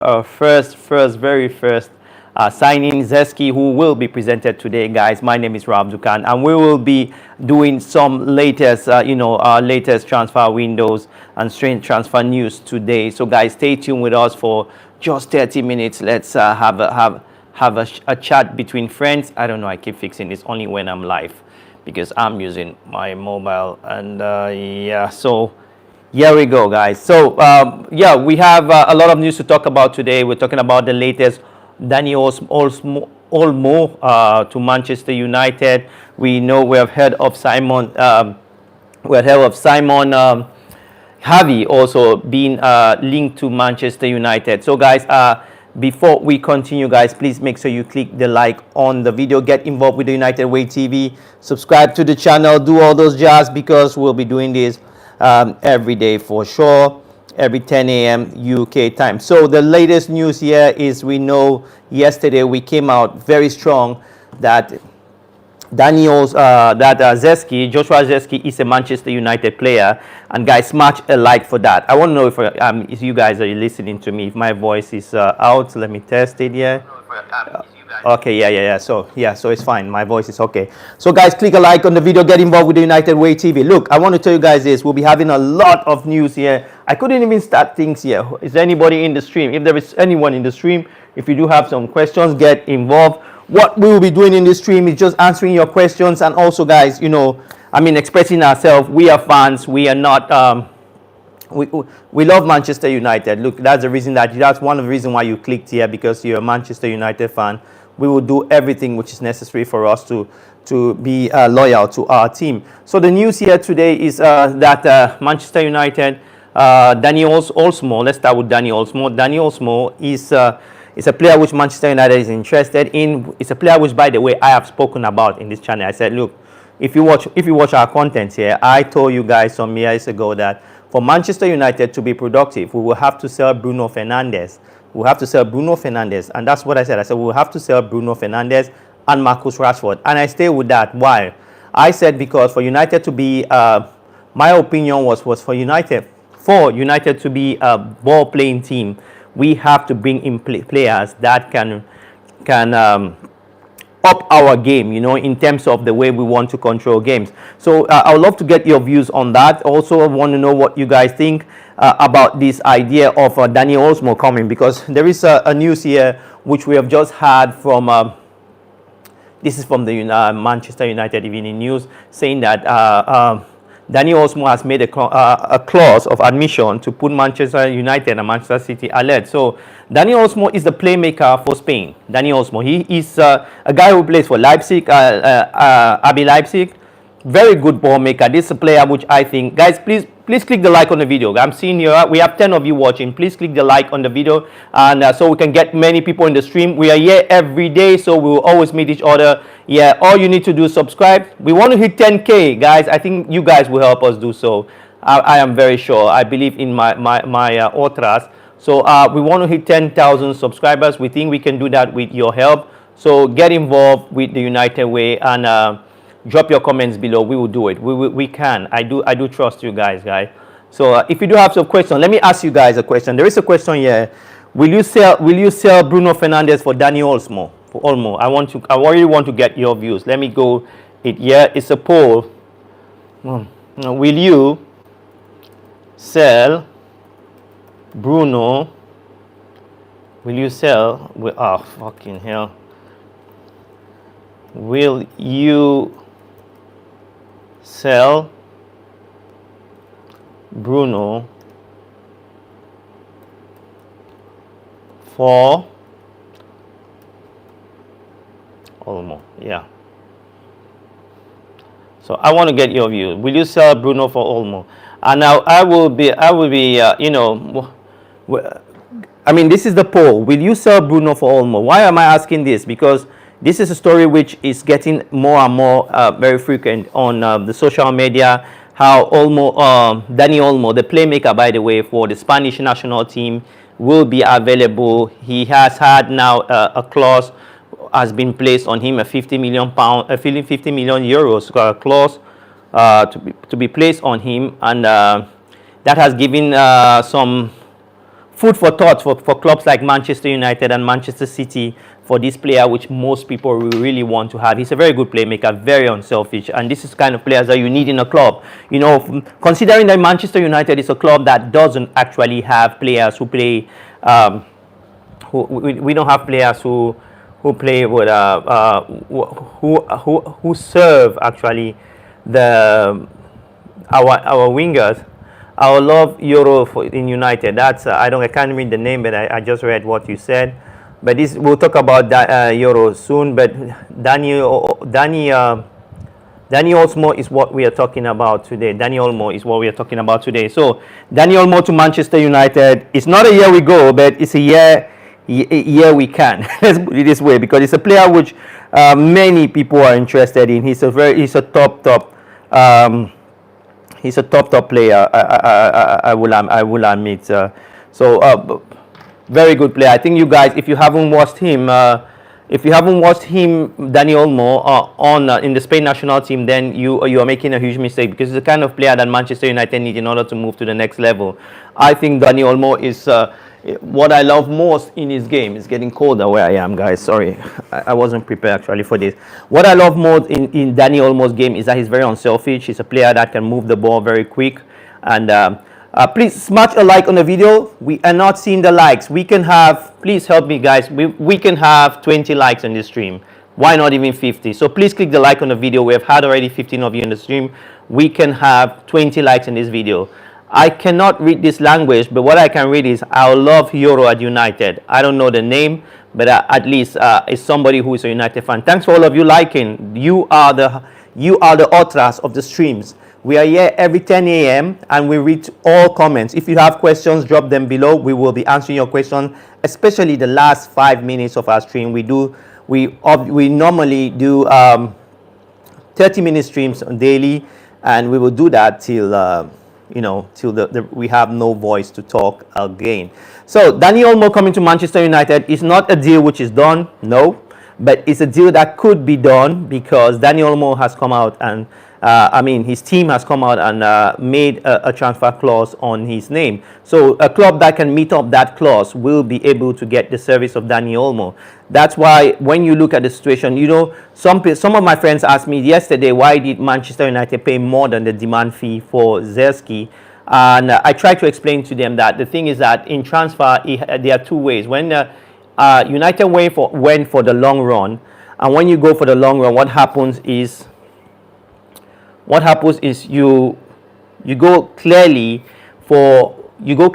very first signing, Zirkzee, who will be presented today, guys. My name is Rob Ducan, and we will be doing some latest, latest transfer windows and strange transfer news today. So, guys, stay tuned with us for just 30 minutes. Let's have a chat between friends. I don't know. I keep fixing this only when I'm live because I'm using my mobile, and yeah, so. Here we go, guys. So, yeah, we have a lot of news to talk about today. We're talking about the latest Dani Olmo to Manchester United. We know we have heard of Simon. We have heard of Simon Xavi also being linked to Manchester United. So, guys, before we continue, guys, please make sure you click the like on the video. Get involved with the United Way TV. Subscribe to the channel. Do all those jazz because we'll be doing this every day for sure, every 10 a.m. UK time. So the latest news here is we know yesterday we came out very strong that Joshua Zirkzee is a Manchester United player, and guys, smash a like for that. I want to know if you guys are listening to me. If my voice is out, let me test it here. Okay, yeah. So it's fine. My voice is okay. So, guys, click a like on the video. Get involved with the United Way TV. Look, I want to tell you guys this. We'll be having a lot of news here. I couldn't even start things here. Is there anybody in the stream? If there is anyone in the stream, if you do have some questions, get involved. What we will be doing in this stream is just answering your questions, and also, guys, expressing ourselves. We are fans. We are not. We love Manchester United. Look, that's one of the reasons why you clicked here, because you're a Manchester United fan. We will do everything which is necessary for us to be loyal to our team. So the news here today is that Manchester United, Dani Olmo. Let's start with Dani Olmo. Dani Olmo is a player which Manchester United is interested in. It's a player which, by the way, I have spoken about in this channel. I said, look, if you watch our content here, I told you guys some years ago that for Manchester United to be productive, we will have to sell Bruno Fernandes. We'll have to sell Bruno Fernandes. And that's what I said. I said we'll have to sell Bruno Fernandes and Marcus Rashford. And I stay with that. Why? I said because for United to be, my opinion was for United to be a ball-playing team, we have to bring in players that can up our game, in terms of the way we want to control games. So I would love to get your views on that. Also, I want to know what you guys think about this idea of Dani Olmo coming, because there is a news here which we have just had from this is from the Manchester United Evening News, saying that Dani Olmo has made a clause of admission to put Manchester United and Manchester City alert. So Dani Olmo is the playmaker for Spain. Dani Olmo, he is a guy who plays for Leipzig, RB Leipzig. Very good ball maker. This is a player which I think, guys, please click the like on the video. I'm seeing here we have 10 of you watching. Please click the like on the video, and so we can get many people in the stream. We are here every day, so we will always meet each other. Yeah, all you need to do is subscribe. We want to hit 10K, guys. I think you guys will help us do so. I am very sure. I believe in my otras. So we want to hit 10,000 subscribers. We think we can do that with your help. So get involved with the United Way, and drop your comments below. We will do it. We can. I do trust you guys. So if you do have some questions, let me ask you guys a question. There is a question here. Will you sell Bruno Fernandes for Dani Olmo? For Olmo, I really want to get your views. Let me go. It's a poll. Will you sell Bruno? Will you sell? Oh, fucking hell. Will you sell Bruno for Olmo? Yeah. So I want to get your view. Will you sell Bruno for Olmo? And now I will be this is the poll. Will you sell Bruno for Olmo? Why am I asking this? Because this is a story which is getting more and more very frequent on the social media. How Dani Olmo, the playmaker, by the way, for the Spanish national team, will be available. He has had now a clause has been placed on him, a 50 million euros clause to be placed on him, and that has given some food for thought for clubs like Manchester United and Manchester City for this player, which most people really want to have. He's a very good playmaker, very unselfish, and this is kind of players that you need in a club. You know, considering that Manchester United is a club that doesn't actually have players who play, we don't have players who play with who serve actually the our wingers. I love Euro in United. That's I can't read the name, but I just read what you said. But this we'll talk about that Euro soon. But Dani Olmo is what we are talking about today. Dani Olmo is what we are talking about today. So Dani Olmo to Manchester United. It's not a year we go, but it's a year we can. Let's put it this way, because it's a player which many people are interested in. He's a top player. I will admit. Very good player. I think you guys, if you haven't watched him, Dani Olmo in the Spain national team, then you are making a huge mistake, because it's the kind of player that Manchester United need in order to move to the next level. I think Dani Olmo is what I love most in his game. It's getting colder where I am, guys. Sorry, I wasn't prepared actually for this. What I love most in Dani Olmo's game is that he's very unselfish. He's a player that can move the ball very quick. And please smash a like on the video. We are not seeing the likes. We can have, please help me guys, we can have 20 likes on this stream. Why not even 50? So please click the like on the video. We have had already 15 of you in the stream. We can have 20 likes in this video. I cannot read this language, but what I can read is I love Euro at United. I don't know the name, but at least it's somebody who is a United fan. Thanks for all of you liking. You are the authors of the streams. We are here every 10 a.m. and we read all comments. If you have questions, drop them below. We will be answering your questions, especially the last 5 minutes of our stream. We normally do 30-minute streams daily, and we will do that till we have no voice to talk again. So Dani Olmo coming to Manchester United is not a deal which is done, no, but it's a deal that could be done, because Dani Olmo has come out and his team has come out and made a transfer clause on his name. So a club that can meet up that clause will be able to get the service of Dani Olmo. That's why when you look at the situation, some of my friends asked me yesterday, why did Manchester United pay more than the demand fee for Zirkzee? And I tried to explain to them that the thing is that in transfer, there are two ways. When United went for the long run, and when you go for the long run, what happens is you go clearly for when you go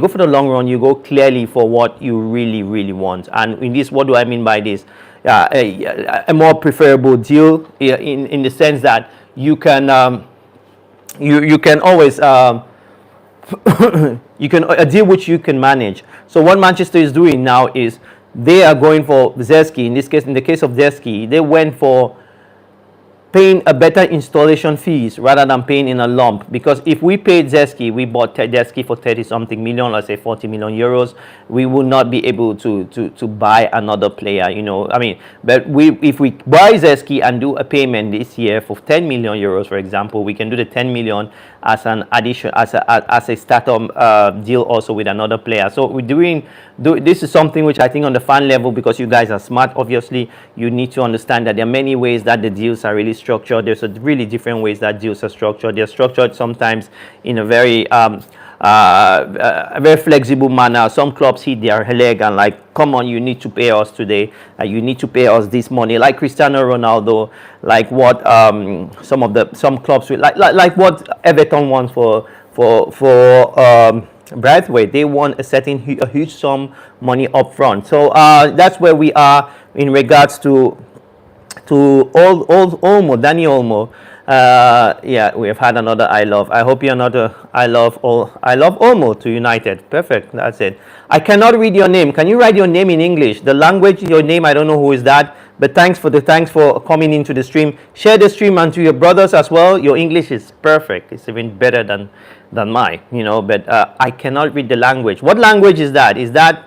for the long run, you go clearly for what you really want. And in this, what do I mean by this? A more preferable deal in the sense that you can you can always a deal which you can manage. So what Manchester is doing now is they are going for Zirkzee. In the case of Zirkzee, they went for paying a better installation fees rather than paying in a lump. Because if we paid Zirkzee, we bought Zirkzee for 30-something million, let's say 40 million euros, we will not be able to buy another player, But if we buy Zirkzee and do a payment this year for 10 million euros, for example, we can do the 10 million as an addition, as a startup deal also with another player. So this is something which I think on the fan level, because you guys are smart, obviously, you need to understand that there are many ways that the deals are really structured. There's a really different ways that deals are structured. They're structured sometimes in a very flexible manner. Some clubs hit their leg and like, come on, you need to pay us today. You need to pay us this money. Like Cristiano Ronaldo, like what some clubs like what Everton wants for Braithwaite. They want a huge sum money up front. So that's where we are in regards to Olmo, Dani Olmo. We have had another I love. I hope you're not I love Olmo to United. Perfect. That's it. I cannot read your name. Can you write your name in English? The language, your name, I don't know who is that. But thanks for coming into the stream. Share the stream and to your brothers as well. Your English is perfect. It's even better than mine, But I cannot read the language. What language is that? Is that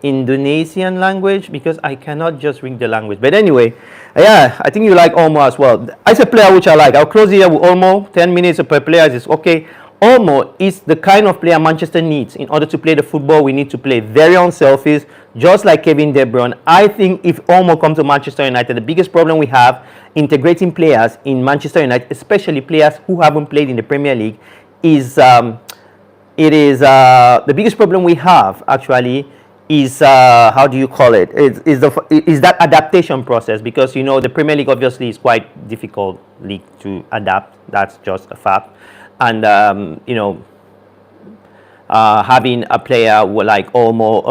Indonesian language? Because I cannot just read the language. But anyway, I think you like Olmo as well. It's a player which I like. I'll close here with Olmo. 10 minutes per player is okay. Olmo is the kind of player Manchester needs in order to play the football we need to play. Very unselfish, just like Kevin De Bruyne. I think if Olmo comes to Manchester United, the biggest problem we have integrating players in Manchester United, especially players who haven't played in the Premier League, is the biggest problem we have actually is how do you call it? Is that adaptation process, because you know the Premier League obviously is quite difficult league to adapt. That's just a fact. And you know, having a player like Olmo,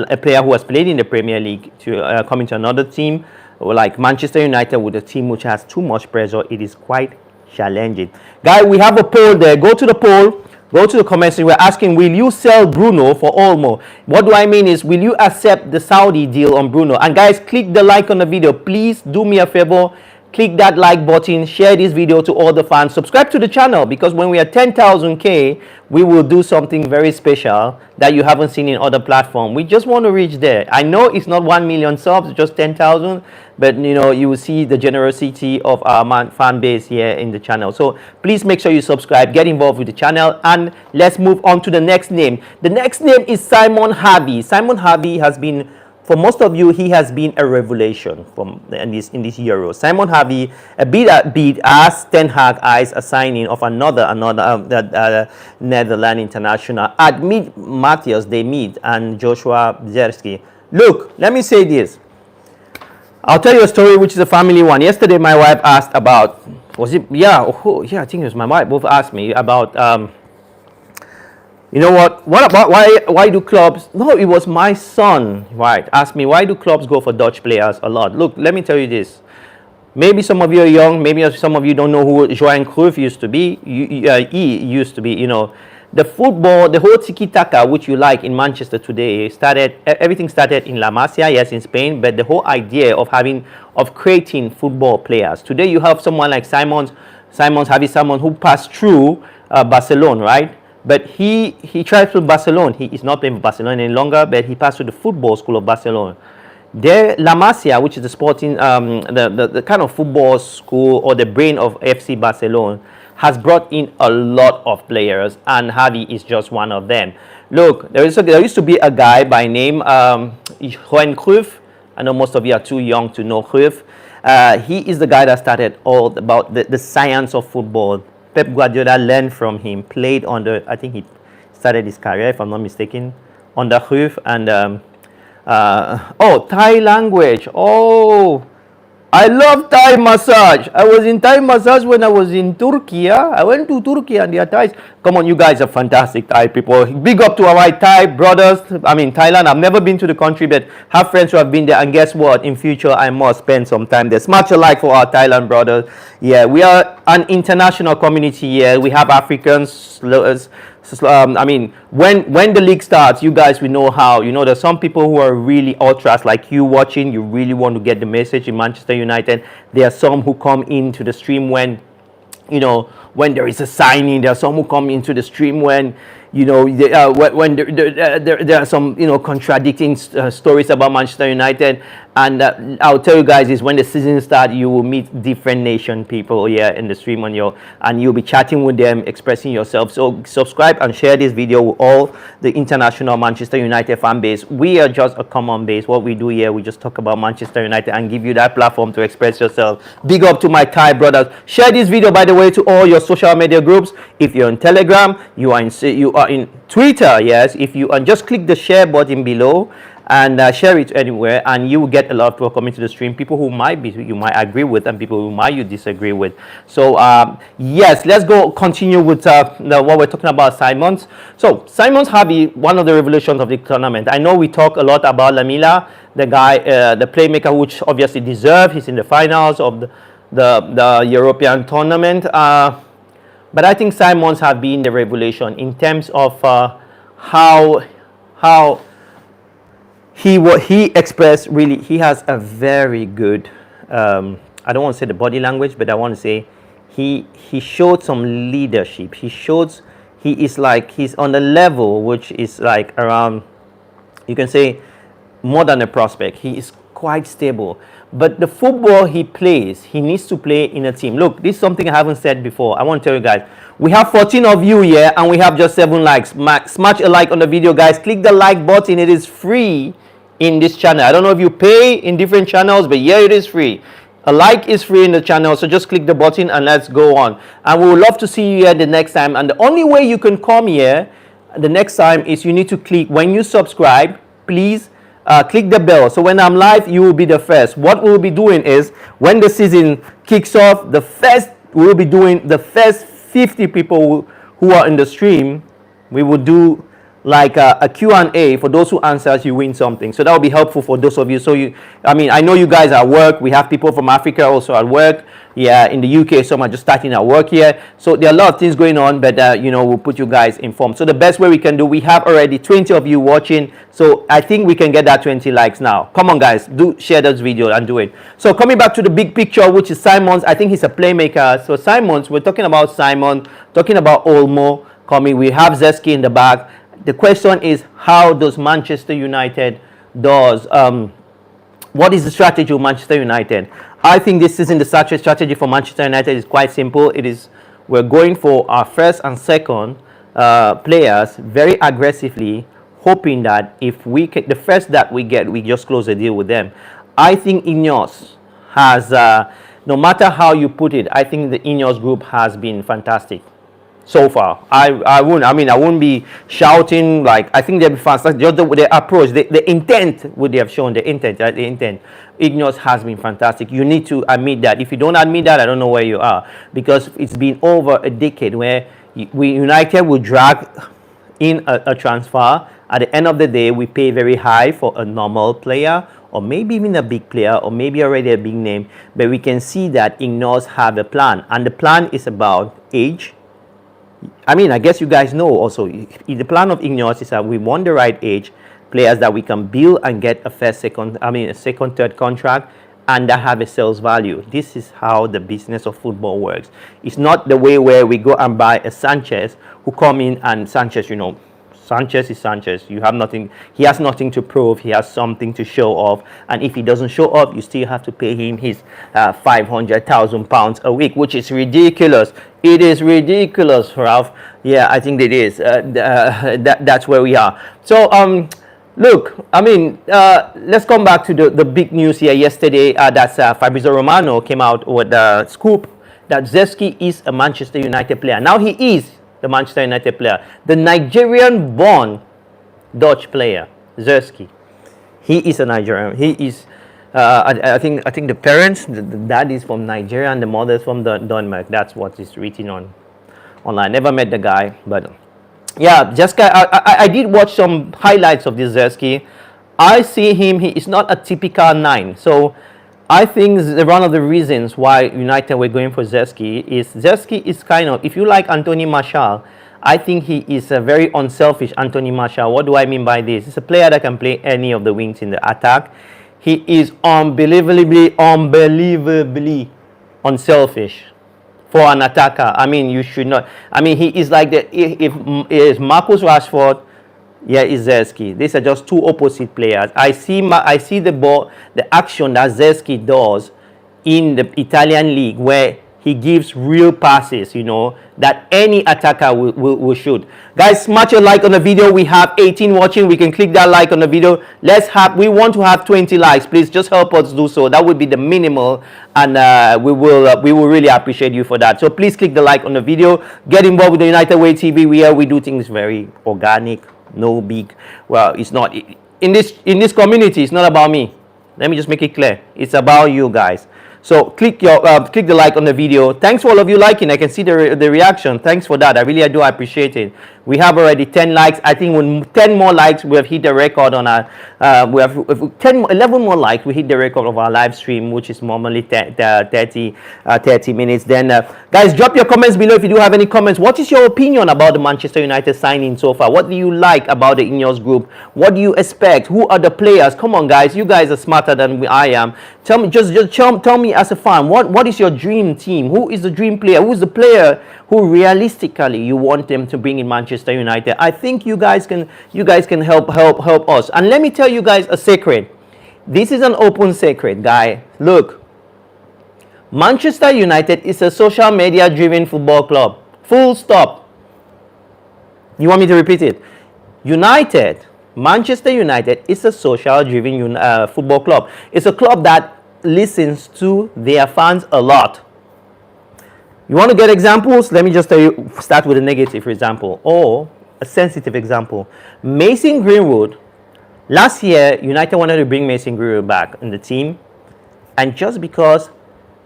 a player who has played in the Premier League, to come into another team like Manchester United with a team which has too much pressure, it is quite challenging. Guys, we have a poll there. Go to the poll. Go to the comments. We're asking, will you sell Bruno for Olmo? What do I mean is, will you accept the Saudi deal on Bruno? And guys, click the like on the video. Please do me a favor. Click that like button, share this video to all the fans, subscribe to the channel, because when we are 10,000K, we will do something very special that you haven't seen in other platforms. We just want to reach there. I know it's not 1 million subs, it's just 10,000, but you know, you will see the generosity of our fan base here in the channel. So please make sure you subscribe, get involved with the channel, and let's move on to the next name. The next name is Simon Xavi. Simon Xavi has been, for most of you, he has been a revelation in this Euro. Simon Xavi, a bit as Ten Hag eyes a signing of another Netherlands international. At Matthias, they meet, and Joshua Zirkzee. Look, let me say this. I'll tell you a story which is a family one. Yesterday, my wife asked about, was it? Yeah, yeah, I think it was my wife. Both asked me about. You know what? What about why do clubs? No, it was my son, right? Asked me, why do clubs go for Dutch players a lot? Look, let me tell you this. Maybe some of you are young. Maybe some of you don't know who Ducanralf used to be. He used to be. You know, the football, the whole tiki-taka which you like in Manchester today everything started in La Masia, yes, in Spain. But the whole idea of creating football players. Today you have someone like Simon Xavi, who passed through Barcelona, right? But he tried to Barcelona. He is not playing for Barcelona any longer, but he passed through the football school of Barcelona. There, La Masia, which is the sporting, the kind of football school or the brain of FC Barcelona, has brought in a lot of players, and Xavi is just one of them. Look, there used to be a guy by name Cruyff. I know most of you are too young to know Cruyff. He is the guy that started all about the science of football. Pep Guardiola learned from him, played under, I think he started his career, if I'm not mistaken, under Cruyff. And Thai language. Oh, I love Thai massage. I was in Thai massage when I was in Turkey. Yeah? I went to Turkey and their Thais. Come on, you guys are fantastic Thai people. Big up to our Thai brothers. I mean, Thailand. I've never been to the country, but have friends who have been there. And guess what? In future, I must spend some time there. Smash a like for our Thailand brothers. Yeah, we are an international community here. We have Africans. I mean, when the league starts, you guys will know how. You know, there's some people who are really ultras like you watching. You really want to get the message in Manchester United. There are some who come into the stream when, you know, when there is a signing. There are some who come into the stream when, you know, when there are some, you know, contradicting stories about Manchester United. And I'll tell you guys is when the season starts, you will meet different nation people here in the stream and you'll be chatting with them, expressing yourself. So subscribe and share this video with all the international Manchester United fan base. We are just a common base. What we do here, we just talk about Manchester United and give you that platform to express yourself. Big up to my Thai brothers. Share this video, by the way, to all your social media groups. If you're on Telegram, you are in Twitter, yes. If you just click the share button below and share it anywhere, and you will get a lot of people coming to the stream, people who you might agree with and people who you disagree with. So yes, let's go continue with what we're talking about, Simons. So Simons Xavi, one of the revolutions of the tournament. I know we talk a lot about Lamela, the guy, the playmaker, which obviously deserves. He's in the finals of the European tournament. But I think Simons have been the revelation in terms of how he expressed. Really, he has a very good, I don't want to say the body language, but I want to say he showed some leadership. He is like, he's on the level which is like around, you can say, more than a prospect. He is quite stable. But the football he plays, he needs to play in a team. Look, this is something I haven't said before. I want to tell you guys. We have 14 of you here and we have just 7 likes. Smash a like on the video, guys. Click the like button. It is free in this channel. I don't know if you pay in different channels, but yeah, it is free. A like is free in the channel, so just click the button and let's go on. And we would love to see you here the next time. And the only way you can come here the next time is you need to click, when you subscribe, please click the bell. So when I'm live, you will be the first. What we'll be doing is, when the season kicks off, we will be doing the first 50 people who are in the stream. We will do like a Q&A. For those who answers, you win something. So that will be helpful for those of you. So I know you guys are at work. We have people from Africa also at work. Yeah, in the UK, some are just starting at work here. So there are a lot of things going on, but we'll put you guys informed. So the best way we can do, we have already 20 of you watching. So I think we can get that 20 likes now. Come on, guys, do share this video and do it. So coming back to the big picture, which is Simons. I think he's a playmaker. So Simons, we're talking about Simon, talking about Olmo coming. We have Zirkzee in the back. The question is, how does Manchester United what is the strategy of Manchester United? I think this isn't the strategy for Manchester United. It's quite simple. We're going for our first and second players very aggressively, hoping that if the first that we get, we just close a deal with them. I think Ineos has, no matter how you put it, I think the Ineos group has been fantastic so far. I wouldn't be shouting, like, I think they'll be fantastic. Just the approach, the intent, would they have shown the intent, right? The intent. Ineos has been fantastic. You need to admit that. If you don't admit that, I don't know where you are, because it's been over a decade where United will drag in a transfer. At the end of the day, we pay very high for a normal player, or maybe even a big player, or maybe already a big name. But we can see that Ineos have a plan, and the plan is about age. I guess you guys know also, the plan of Ineos is that we want the right age players that we can build and get a second, third contract, and that have a sales value. This is how the business of football works. It's not the way where we go and buy a Sanchez who come in, and Sanchez, Sanchez is Sanchez. You have nothing. He has nothing to prove. He has something to show off. And if he doesn't show up, you still have to pay him his £500,000 a week, which is ridiculous. It is ridiculous, Ralph. Yeah, I think it is. That's where we are. So, look, let's come back to the big news here yesterday. That's Fabrizio Romano came out with the scoop that Zirkzee is a Manchester United player. Now he is the Manchester United player. The Nigerian-born Dutch player, Zirkzee. He is a Nigerian. He is, I think the parents, the dad is from Nigeria and the mother is from Denmark. That's what is written online. Never met the guy, but yeah, I did watch some highlights of this Zirkzee. I see him, he is not a typical 9. So I think one of the reasons why United were going for Zirkzee is kind of, if you like Anthony Martial, I think he is a very unselfish Anthony Martial. What do I mean by this? He's a player that can play any of the wings in the attack. He is unbelievably unselfish for an attacker. You should not. He is like if Marcus Rashford, yeah, is Zirkzee. These are just two opposite players. I see the action that Zirkzee does in the Italian league, where he gives real passes, that any attacker will shoot. Guys, smash a like on the video. We have 18 watching. We can click that like on the video. We want to have 20 likes. Please just help us do so. That would be the minimal, and we will really appreciate you for that. So please click the like on the video. Get involved with the United Way TV. We do things very organic. No big, well, it's not in this community. It's not about me. Let me just make it clear. It's about you guys. So click the like on the video. Thanks for all of you liking. I can see the reaction. Thanks for that. I do appreciate it. We have already 10 likes. I think with 10 more likes, we have hit the record on our. We have 11 more likes. We hit the record of our live stream, which is normally 30 minutes. Then, guys, drop your comments below if you do have any comments. What is your opinion about the Manchester United signing so far? What do you like about the Ineos group? What do you expect? Who are the players? Come on, guys. You guys are smarter than I am. Tell me, just tell me as a fan. What is your dream team? Who is the dream player? Who is the player who realistically you want them to bring in Manchester United? I think you guys can help us. And let me tell you guys a secret. This is an open secret, guy. Look, Manchester United is a social media driven football club. Full stop. You want me to repeat it? Manchester United is a social driven football club. It's a club that listens to their fans a lot. You want to get examples? Let me just tell you, start with a negative example or a sensitive example. Mason Greenwood, last year, United wanted to bring Mason Greenwood back in the team. And just because,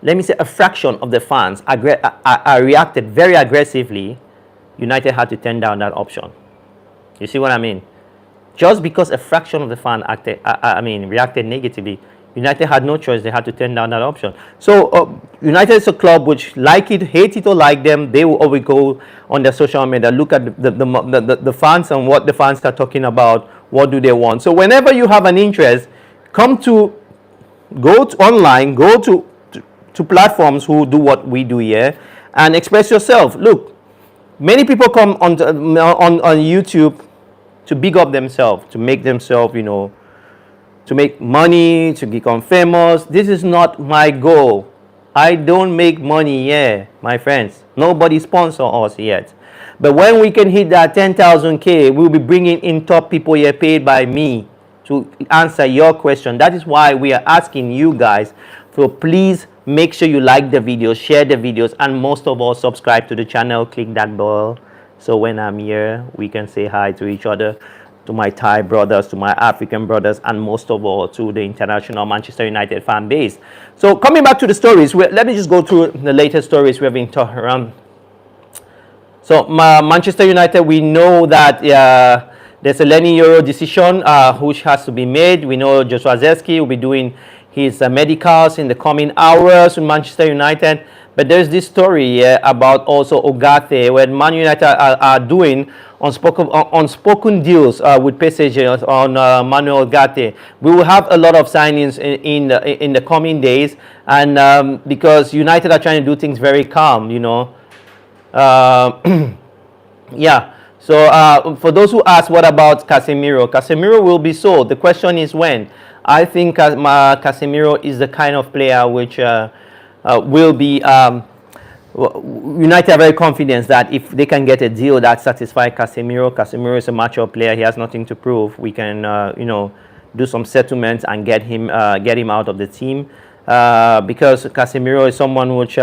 let me say, a fraction of the fans reacted very aggressively, United had to turn down that option. You see what I mean? Just because a fraction of the fans reacted negatively, United had no choice. They had to turn down that option. So United is a club which, like it, hate it or like them, they will always go on their social media, look at the fans and what the fans are talking about, what do they want. So whenever you have an interest, go online, go to platforms who do what we do here and express yourself. Look, many people come on YouTube to big up themselves, to make themselves, to make money, to become famous. This is not my goal. I don't make money here, my friends. Nobody sponsor us yet. But when we can hit that 10,000K, we'll be bringing in top people here paid by me to answer your question. That is why we are asking you guys, so please make sure you like the videos, share the videos, and most of all, subscribe to the channel, click that bell. So when I'm here, we can say hi to each other, to my Thai brothers, to my African brothers, and most of all, to the international Manchester United fan base. So coming back to the stories, let me just go through the latest stories we have been talking around. So Manchester United, we know that there's a Lenny Euro decision which has to be made. We know Joshua Zirkzee will be doing his medicals in the coming hours with Manchester United. But there's this story about also Ugarte, where Man United are doing unspoken deals with passengers on Manuel Ugarte. We will have a lot of signings in the coming days, and because United are trying to do things very calm, yeah. So for those who ask, what about Casemiro? Casemiro will be sold. The question is when. I think Casemiro is the kind of player which will be. United are very confident that if they can get a deal that satisfies Casemiro is a mature player. He has nothing to prove. We can, do some settlements and get him out of the team because Casemiro is someone which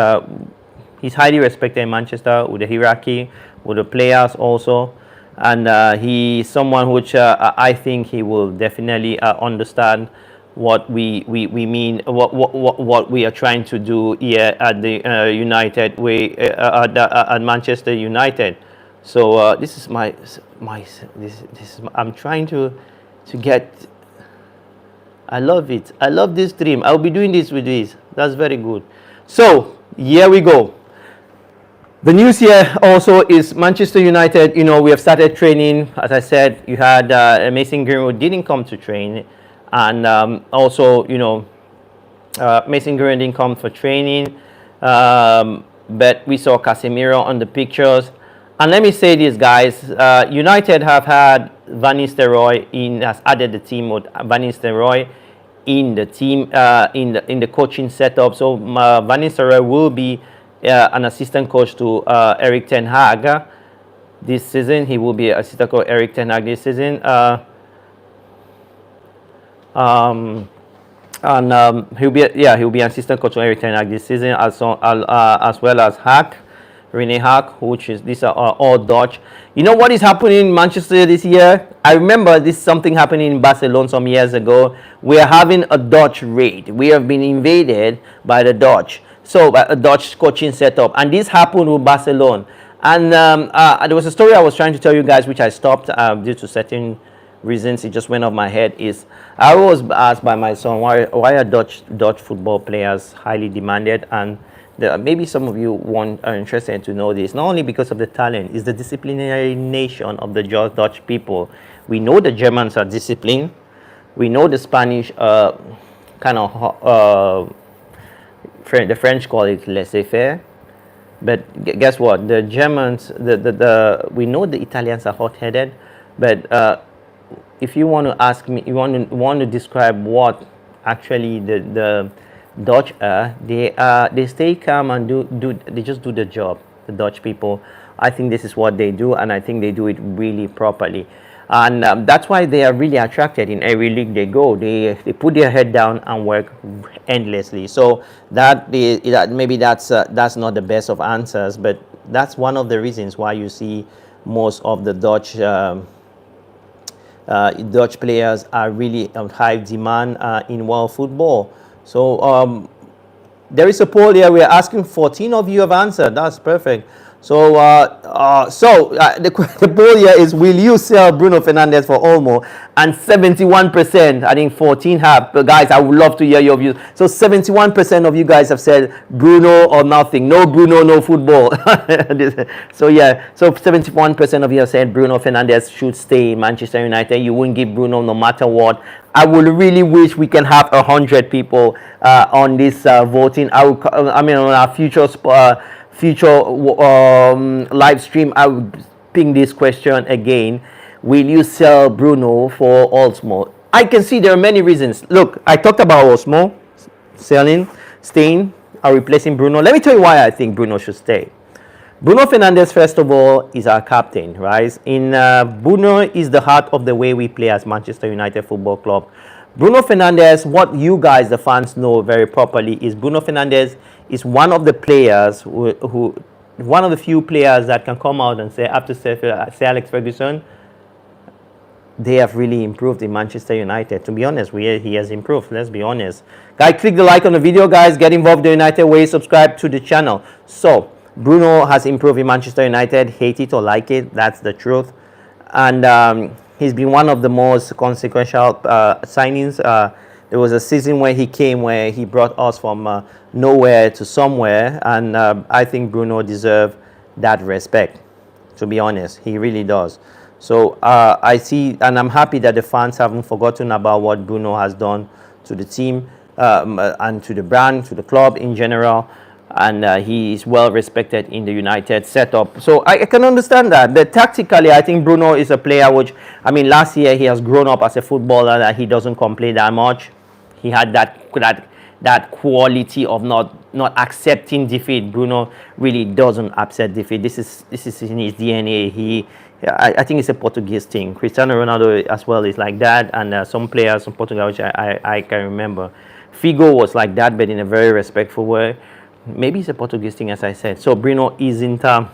he's highly respected in Manchester with the hierarchy, with the players also, and he's someone which I think he will definitely understand what we mean, what we are trying to do here at the United way at Manchester United. So this is I'm trying to get. I love it. I love this dream. I'll be doing this with this. That's very good. So here we go. The news here also is Manchester United. We have started training. As I said, you had Mason Greenwood didn't come to train. And also, Mason Greenwood didn't come for training, but we saw Casemiro on the pictures. And let me say this, guys: United have had Van Nistelrooy has added the team with Van Nistelrooy in the team in the coaching setup. So Van Nistelrooy will be an assistant coach to Erik ten Hag this season. He will be assistant coach Erik ten Hag this season. He'll be assistant coach to Erik ten Hag this season, as well as Rene Hack, these are all Dutch. You know what is happening in Manchester this year? I remember something happening in Barcelona some years ago. We are having a Dutch raid. We have been invaded by the Dutch, so by a Dutch coaching setup, and this happened with Barcelona. And there was a story I was trying to tell you guys, which I stopped due to certain reasons. It just went off my head. I was asked by my son why are Dutch football players highly demanded, and maybe some of you are interested to know this. Not only because of the talent, it's the disciplinary nation of the Dutch people. We know the Germans are disciplined. We know the Spanish kind of the French call it laissez-faire. But guess what? The Germans, we know the Italians are hot-headed, but if you want to ask me, you want to describe what actually the Dutch are. They stay calm and they just do the job. The Dutch people, I think this is what they do, and I think they do it really properly. And that's why they are really attracted in every league they go. They put their head down and work endlessly. So that maybe that's not the best of answers, but that's one of the reasons why you see most of the Dutch players are really on high demand in world football. So there is a poll here. We are asking 14 of you have answered. That's perfect. So the poll here is: will you sell Bruno Fernandes for Olmo? And 71%, I think 14 have. But guys, I would love to hear your views. So 71% of you guys have said Bruno or nothing. No Bruno, no football. So yeah, so 71% of you have said Bruno Fernandes should stay in Manchester United. You wouldn't give Bruno no matter what. I would really wish we can have 100 people on this voting. I mean, on our future live stream, I would ping this question again: will you sell Bruno for Olmo? I can see there are many reasons. Look, I talked about Olmo selling, staying, or replacing Bruno. Let me tell you why I think Bruno should stay. Bruno Fernandes, first of all, is our captain, right? Bruno is the heart of the way we play as Manchester United Football Club. Bruno Fernandes, what you guys, the fans, know very properly is Bruno Fernandes is one of the players who one of the few players that can come out and say, after Sir Alex Ferguson, they have really improved in Manchester United. To be honest, he has improved. Let's be honest. Guys, click the like on the video, guys. Get involved in the United way. Subscribe to the channel. So, Bruno has improved in Manchester United. Hate it or like it, that's the truth. And he's been one of the most consequential signings. There was a season where he came where he brought us from nowhere to somewhere. And I think Bruno deserves that respect. To be honest, he really does. So I see, and I'm happy that the fans haven't forgotten about what Bruno has done to the team and to the brand, to the club in general. And he is well respected in the United setup. So I can understand that. But tactically, I think Bruno is a player which, I mean, last year he has grown up as a footballer that he doesn't complain that much. He had that quality of not accepting defeat. Bruno really doesn't accept defeat. This is in his DNA. I think it's a Portuguese thing. Cristiano Ronaldo as well is like that, and some players from Portugal which I can remember. Figo was like that, but in a very respectful way. Maybe it's a Portuguese thing, as I said. So Bruno isn't the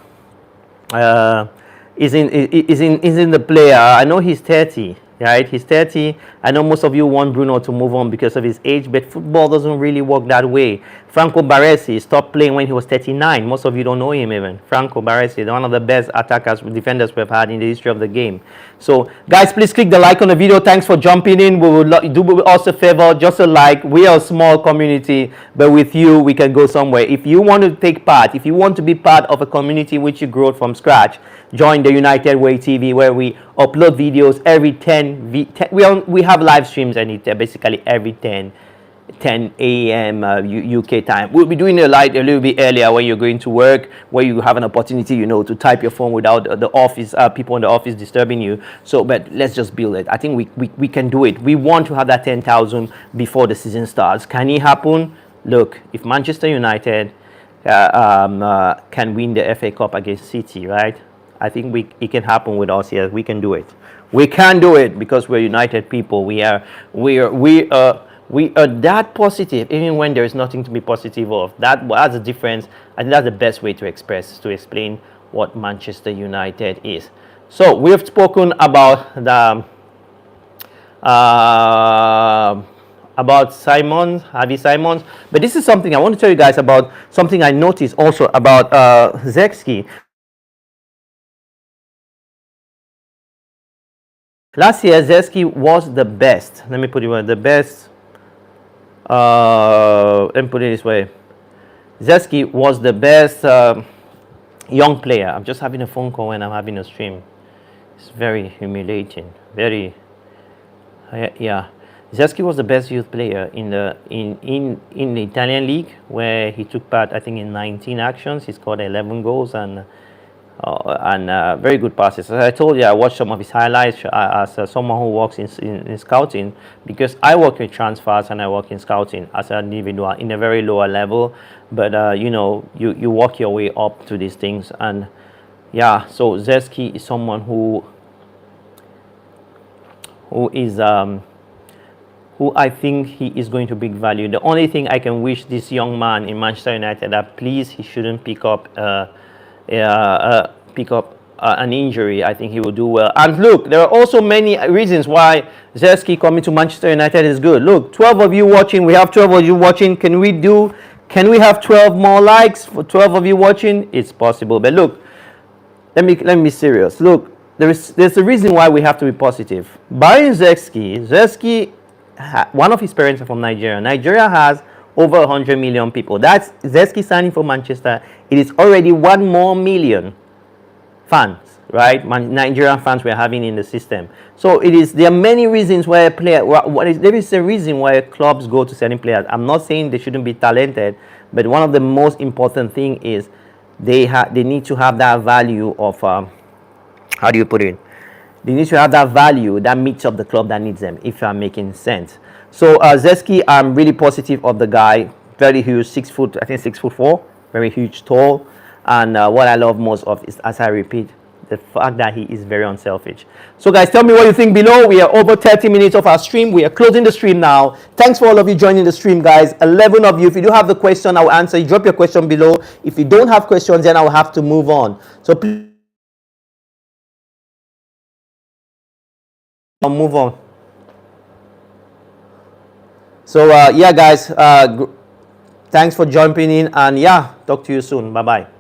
player. I know he's 30, right? He's 30. I know most of you want Bruno to move on because of his age, but football doesn't really work that way. Franco Baresi stopped playing when he was 39. Most of you don't know him even. Franco Baresi, one of the best attackers, defenders we've had in the history of the game. So, guys, please click the like on the video. Thanks for jumping in. We will do us a favor, just a like. We are a small community, but with you, we can go somewhere. If you want to take part, if you want to be part of a community which you grew from scratch, join the United Way TV, where we upload videos every 10 we have live streams basically every 10 a.m. UK time. We'll be doing a little bit earlier when you're going to work, where you have an opportunity, to type your phone without the office people in the office disturbing you. So, but let's just build it. I think we can do it. We want to have that 10,000 before the season starts. Can it happen? Look, if Manchester United can win the FA Cup against City, right? I think it can happen with us here. We can do it. We can do it because we're United people. We are that positive, even when there is nothing to be positive of. That's the difference. I think that's the best way to explain what Manchester United is. So we have spoken about the Xavi Simons, but this is something I want to tell you guys about. Something I noticed also about Zirkzee. Last year, Zirkzee was the best. Let me put it the best. Let me put it this way. Zirkzee was the best young player. I'm just having a phone call when I'm having a stream. It's very humiliating. Very, yeah. Zirkzee was the best youth player in the Italian league, where he took part, I think, in 19 actions. He scored 11 goals, and and very good passes. As I told you, I watched some of his highlights as someone who works in scouting, because I work with transfers and I work in scouting as an individual in a very lower level. But you know, you work your way up to these things, and yeah. So Zirkzee is someone who is who I think he is going to big value. The only thing I can wish this young man in Manchester United that please he shouldn't pick up an injury. I think he will do well. And look, there are also many reasons why Zirkzee coming to Manchester United is good. Look, 12 of you watching. We have 12 of you watching. Can we have 12 more likes for 12 of you watching? It's possible. But look, let me be serious. Look, there's a reason why we have to be positive. Buying Zirkzee, one of his parents are from Nigeria. Nigeria has over 100 million people. That's Zirkzee signing for Manchester. It is already 1 more million fans, right? Nigerian fans we're having in the system. So there are many reasons why a player, there is a reason why clubs go to certain players. I'm not saying they shouldn't be talented, but one of the most important thing is they need to have that value of, how do you put it? They need to have that value that meets up the club that needs them, if I'm making sense. So Zirkzee, I'm really positive of the guy. Very huge, 6 foot, I think 6'4", very huge, tall. And what I love most of is, as I repeat, the fact that he is very unselfish. So guys, tell me what you think below. We are over 30 minutes of our stream. We are closing the stream now. Thanks for all of you joining the stream, guys. 11 of you. If you do have the question, I will answer. You drop your question below. If you don't have questions, then I will have to move on. So please, I'll move on. So yeah, guys, thanks for jumping in, and yeah, talk to you soon. Bye bye.